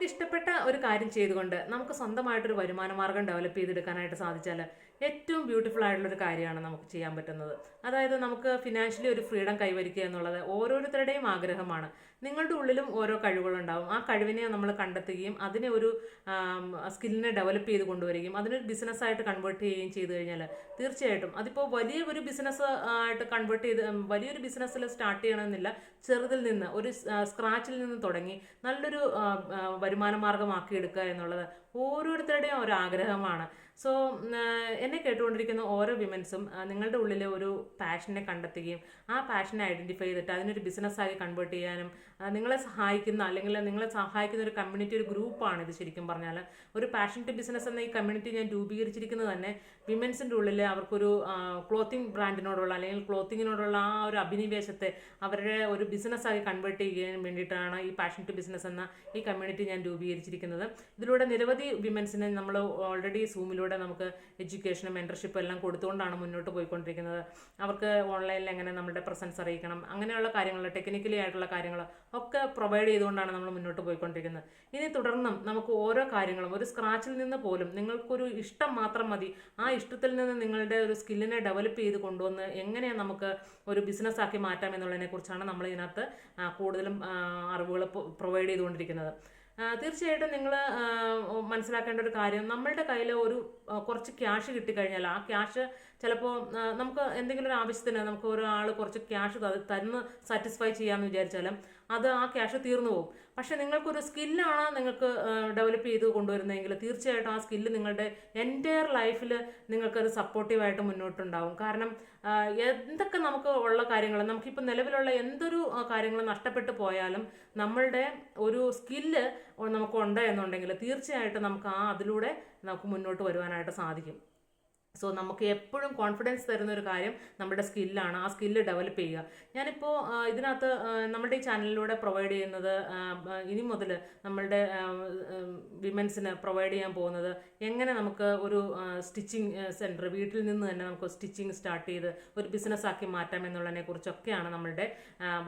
നമുക്ക് ഇഷ്ടപ്പെട്ട ഒരു കാര്യം ചെയ്തുകൊണ്ട് നമുക്ക് സ്വന്തമായിട്ടൊരു വരുമാന മാർഗം ഡെവലപ്പ് ചെയ്തെടുക്കാനായിട്ട് സാധിച്ചാൽ ഏറ്റവും ബ്യൂട്ടിഫുൾ ആയിട്ടുള്ള ഒരു കാര്യമാണ് നമുക്ക് ചെയ്യാൻ പറ്റുന്നത്. അതായത് നമുക്ക് ഫിനാൻഷ്യലി ഒരു ഫ്രീഡം കൈവരിക്കുക എന്നുള്ളത് ഓരോരുത്തരുടെയും ആഗ്രഹമാണ്. നിങ്ങളുടെ ഉള്ളിലും ഓരോ കഴിവുകളുണ്ടാവും. ആ കഴിവിനെ നമ്മൾ കണ്ടെത്തുകയും അതിനെ ഒരു സ്കില്ലിനെ ഡെവലപ്പ് ചെയ്ത് കൊണ്ടുവരികയും അതിനൊരു ബിസിനസ്സായിട്ട് കൺവേർട്ട് ചെയ്യുകയും ചെയ്തു കഴിഞ്ഞാൽ തീർച്ചയായിട്ടും അതിപ്പോൾ വലിയ ഒരു ബിസിനസ് ആയിട്ട് കൺവേർട്ട് ചെയ്ത് വലിയൊരു ബിസിനസ്സിൽ സ്റ്റാർട്ട് ചെയ്യണമെന്നില്ല. ചെറുതിൽ നിന്ന് ഒരു സ്ക്രാച്ചിൽ നിന്ന് തുടങ്ങി നല്ലൊരു വരുമാന മാർഗമാക്കി എടുക്കുക എന്നുള്ളത് ഓരോരുത്തരുടെയും ഒരു ആഗ്രഹമാണ്. സോ എന്നെ കേട്ടുകൊണ്ടിരിക്കുന്ന ഓരോ വിമൻസും നിങ്ങളുടെ ഉള്ളിലെ ഒരു പാഷനെ കണ്ടെത്തുകയും ആ പാഷനെ ഐഡൻറ്റിഫൈ ചെയ്തിട്ട് അതിനൊരു ബിസിനസ്സായി കൺവേർട്ട് ചെയ്യാനും നിങ്ങളെ സഹായിക്കുന്ന അല്ലെങ്കിൽ നിങ്ങളെ സഹായിക്കുന്ന ഒരു കമ്മ്യൂണിറ്റി, ഒരു ഗ്രൂപ്പാണ് ഇത്. ശരിക്കും പറഞ്ഞാൽ ഒരു പാഷൻ ടു ബിസിനസ് എന്ന ഈ കമ്മ്യൂണിറ്റി ഞാൻ രൂപീകരിച്ചിരിക്കുന്നത് തന്നെ വിമൻസിൻ്റെ ഉള്ളിൽ അവർക്കൊരു ക്ലോത്തിങ് ബ്രാൻഡിനോടുള്ള അല്ലെങ്കിൽ ക്ലോത്തിങ്ങിനോടുള്ള ആ ഒരു അഭിനിവേശത്തെ അവരുടെ ഒരു ബിസിനസ്സായി കൺവേർട്ട് ചെയ്യാൻ വേണ്ടിയിട്ടാണ് ഈ പാഷൻ ടു ബിസിനസ് എന്ന ഈ കമ്മ്യൂണിറ്റി ഞാൻ രൂപീകരിച്ചിരിക്കുന്നത്. ഇതിലൂടെ നിരവധി വിമൻസിനെ നമ്മൾ ഓൾറെഡി സൂമിലൂടെ നമുക്ക് എഡ്യൂക്കേഷനും മെൻറ്റർഷിപ്പും എല്ലാം കൊടുത്തുകൊണ്ടാണ് മുന്നോട്ട് പോയിക്കൊണ്ടിരിക്കുന്നത്. അവർക്ക് ഓൺലൈനിൽ എങ്ങനെ നമ്മുടെ പ്രസൻസ് അറിയിക്കണം, അങ്ങനെയുള്ള കാര്യങ്ങൾ, ടെക്നിക്കലി ആയിട്ടുള്ള കാര്യങ്ങൾ ഒക്കെ പ്രൊവൈഡ് ചെയ്തുകൊണ്ടാണ് നമ്മൾ മുന്നോട്ട് പോയിക്കൊണ്ടിരിക്കുന്നത്. ഇനി തുടർന്നും നമുക്ക് ഓരോ കാര്യങ്ങളും ഒരു സ്ക്രാച്ചിൽ നിന്ന് പോലും നിങ്ങൾക്കൊരു ഇഷ്ടം മാത്രം മതി. ആ ഇഷ്ടത്തിൽ നിന്ന് നിങ്ങളുടെ ഒരു സ്കില്ലിനെ ഡെവലപ്പ് ചെയ്ത് കൊണ്ടുവന്ന് എങ്ങനെ നമുക്ക് ഒരു ബിസിനസ്സാക്കി മാറ്റാം എന്നുള്ളതിനെ കുറിച്ചാണ് നമ്മൾ ഇതിനകത്ത് കൂടുതലും അറിവുകൾ പ്രൊവൈഡ് ചെയ്തുകൊണ്ടിരിക്കുന്നത്. തീർച്ചയായിട്ടും നിങ്ങൾ മനസ്സിലാക്കേണ്ട ഒരു കാര്യം, നമ്മളുടെ കയ്യിൽ ഒരു കുറച്ച് ക്യാഷ് കിട്ടിക്കഴിഞ്ഞാൽ ആ ക്യാഷ് ചിലപ്പോൾ നമുക്ക് എന്തെങ്കിലും ഒരു ആവശ്യത്തിന് നമുക്ക് ഒരാൾ കുറച്ച് ക്യാഷ് തന്ന് സാറ്റിസ്ഫൈ ചെയ്യാമെന്ന് വിചാരിച്ചാലും അത് ആ ക്യാഷ് തീർന്നു പോകും. പക്ഷെ നിങ്ങൾക്കൊരു സ്കില്ലാണ് നിങ്ങൾക്ക് ഡെവലപ്പ് ചെയ്ത് കൊണ്ടുവരുന്നതെങ്കിൽ തീർച്ചയായിട്ടും ആ സ്കില്ല് നിങ്ങളുടെ എൻറ്റയർ ലൈഫിൽ നിങ്ങൾക്കൊരു സപ്പോർട്ടീവായിട്ട് മുന്നോട്ടുണ്ടാവും. കാരണം എന്തൊക്കെ നമുക്ക് ഉള്ള കാര്യങ്ങൾ, നമുക്കിപ്പോൾ നിലവിലുള്ള എന്തൊരു കാര്യങ്ങൾ നഷ്ടപ്പെട്ടു പോയാലും നമ്മളുടെ ഒരു സ്കില്ല് നമുക്കുണ്ട് എന്നുണ്ടെങ്കിൽ തീർച്ചയായിട്ടും നമുക്ക് അതിലൂടെ നമുക്ക് മുന്നോട്ട് വരുവാനായിട്ട് സാധിക്കും. സോ നമുക്ക് എപ്പോഴും കോൺഫിഡൻസ് തരുന്ന ഒരു കാര്യം നമ്മുടെ സ്കില്ലാണ്. ആ സ്കില്ല് ഡെവലപ്പ് ചെയ്യുക. ഞാനിപ്പോൾ ഇതിനകത്ത് നമ്മുടെ ഈ ചാനലിലൂടെ പ്രൊവൈഡ് ചെയ്യുന്നത് ഇനി മുതൽ നമ്മളുടെ വിമൻസിന് പ്രൊവൈഡ് ചെയ്യാൻ പോകുന്നത് എങ്ങനെ നമുക്ക് ഒരു സ്റ്റിച്ചിങ് സെൻറ്റർ വീട്ടിൽ നിന്ന് തന്നെ നമുക്ക് സ്റ്റിച്ചിങ് സ്റ്റാർട്ട് ചെയ്ത് ഒരു ബിസിനസ്സാക്കി മാറ്റാം എന്നുള്ളതിനെ കുറിച്ചൊക്കെയാണ് നമ്മളുടെ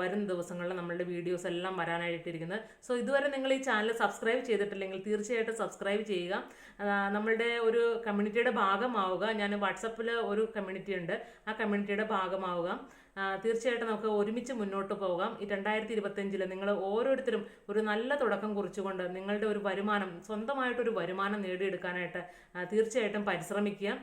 വരും ദിവസങ്ങളിൽ നമ്മളുടെ വീഡിയോസ് എല്ലാം വരാനായിട്ടിരിക്കുന്നത്. സോ ഇതുവരെ നിങ്ങൾ ഈ ചാനൽ സബ്സ്ക്രൈബ് ചെയ്തിട്ടില്ലെങ്കിൽ തീർച്ചയായിട്ടും സബ്സ്ക്രൈബ് ചെയ്യുക. നമ്മളുടെ ഒരു കമ്മ്യൂണിറ്റിയുടെ ഭാഗമാവുക. ഞാൻ വാട്സപ്പിൽ ഒരു കമ്മ്യൂണിറ്റി ഉണ്ട്, ആ കമ്മ്യൂണിറ്റിയുടെ ഭാഗമാവുക. തീർച്ചയായിട്ടും നമുക്ക് ഒരുമിച്ച് മുന്നോട്ട് പോകാം. ഈ 2025 നിങ്ങൾ ഓരോരുത്തരും ഒരു നല്ല തുടക്കം കുറിച്ചുകൊണ്ട് നിങ്ങളുടെ ഒരു വരുമാനം, സ്വന്തമായിട്ടൊരു വരുമാനം നേടിയെടുക്കാനായിട്ട് തീർച്ചയായിട്ടും പരിശ്രമിക്കുക.